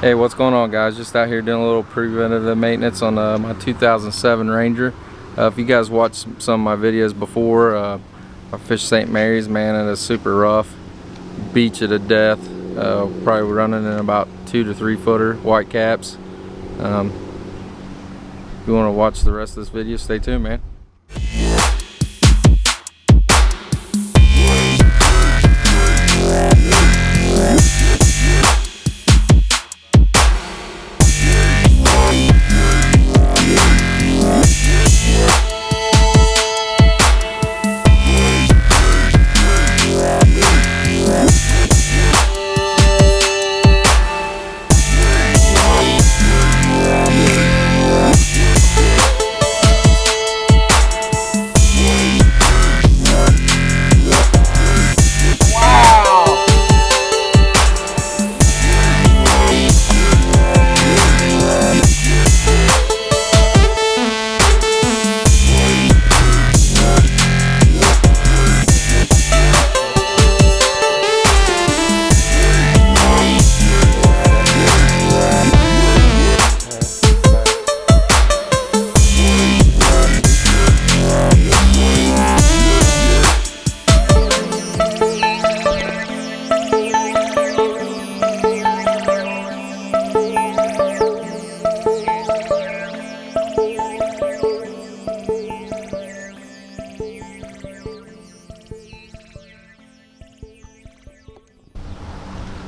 Hey, what's going on, guys? Just out here doing a little preventative maintenance on my 2007 Ranger. If you guys watched some of my videos before, I fished St. Mary's, man, and it's super rough. Beat you to death. Probably running in about 2 to 3 footer white caps. If you want to watch the rest of this video, stay tuned, man.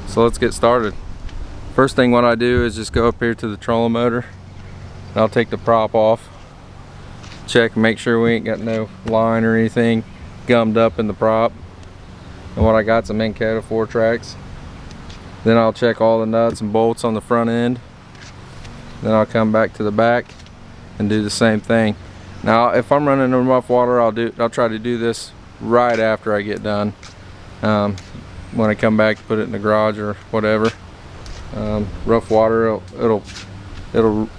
So let's get started. First thing what I do is just go up here to the trolling motor. I'll take the prop off, check and make sure we ain't got no line or anything gummed up in the prop. And what I got, some Minn Kota 4 tracks. Then I'll check all the nuts and bolts on the front end. Then I'll come back to the back and do the same thing. Now if I'm running in rough water, I'll try to do this right after I get done. When I come back, put it in the garage or whatever. Rough water, it'll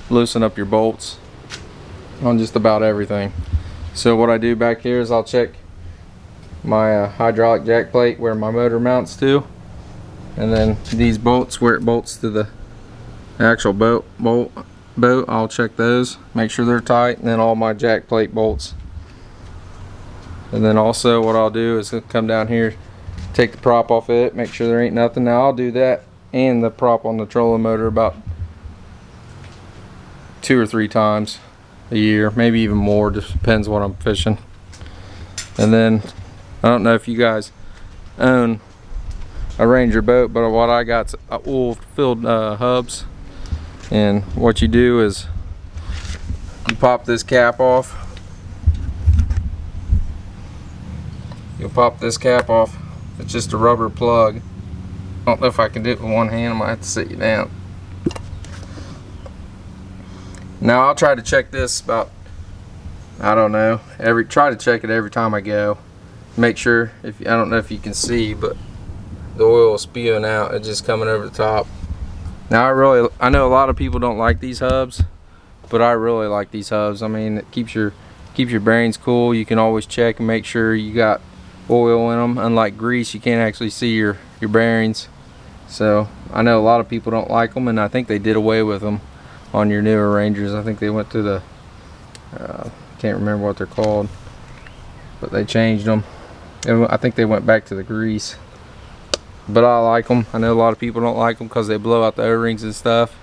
loosen up your bolts on just about everything. So what I do back here is I'll check my hydraulic jack plate where my motor mounts to, and then these bolts where it bolts to the actual boat, I'll check those, make sure they're tight, and then all my jack plate bolts. And then also what I'll do is come down here, take the prop off it, make sure there ain't nothing. Now I'll do that and the prop on the trolling motor about 2 or 3 times a year, maybe even more, just depends what I'm fishing. And then I don't know if you guys own a Ranger boat, but what I got's oil filled hubs. And what you do is you pop this cap off. You'll pop this cap off. It's just a rubber plug. I don't know if I can do it with one hand. I might have to sit you down. Now I'll try to check this about, I don't know, try to check it every time I go. Make sure, I don't know if you can see, but the oil is spewing out. It's just coming over the top. Now I know a lot of people don't like these hubs, but I really like these hubs. I mean, it keeps your bearings cool. You can always check and make sure you got oil in them. Unlike grease, you can't actually see your bearings. So I know a lot of people don't like them, and I think they did away with them on your newer Rangers. I think they went to the can't remember what they're called, but they changed them. I think they went back to the grease, but I like them. I know a lot of people don't like them because they blow out the O-rings and stuff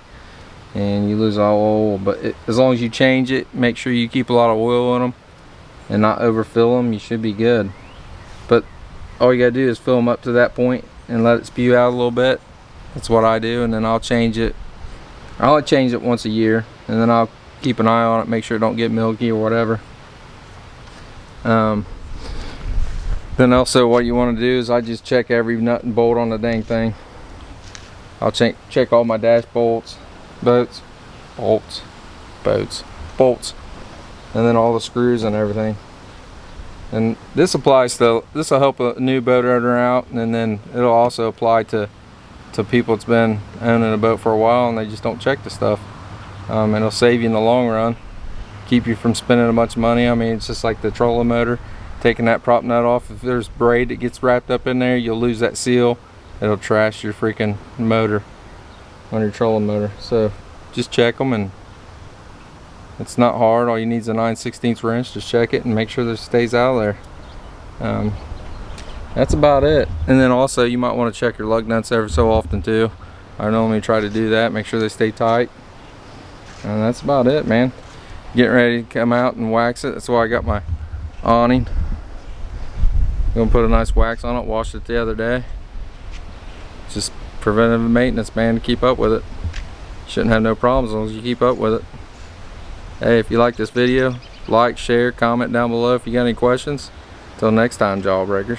and you lose all oil. But as long as you change it, make sure you keep a lot of oil in them and not overfill them, you should be good. But all you gotta do is fill them up to that point and let it spew out a little bit. That's what I do, and then I'll change it. I only change it once a year, and then I'll keep an eye on it, make sure it don't get milky or whatever. Then also what you want to do is I just check every nut and bolt on the dang thing. I'll check all my dash bolts, bolts, and then all the screws and everything. And this will help a new boat owner out, and then it'll also apply to people that's been owning a boat for a while and they just don't check the stuff. And it'll save you in the long run, keep you from spending a bunch of money. I mean, it's just like the trolling motor, taking that prop nut off. If there's braid that gets wrapped up in there, you'll lose that seal. It'll trash your freaking motor. on your trolling motor. So just check them, and it's not hard. All you need is a 9/16 wrench. Just check it and make sure that it stays out of there. That's about it. And then also you might want to check your lug nuts every so often too. I normally try to do that, make sure they stay tight. And that's about it, man. Getting ready to come out and wax it. That's why I got my awning. Gonna put a nice wax on it, washed it the other day. Just preventative maintenance, man, to keep up with it. Shouldn't have no problems as long as you keep up with it. Hey, if you like this video, like, share, comment down below if you got any questions. Till next time, jawbreakers.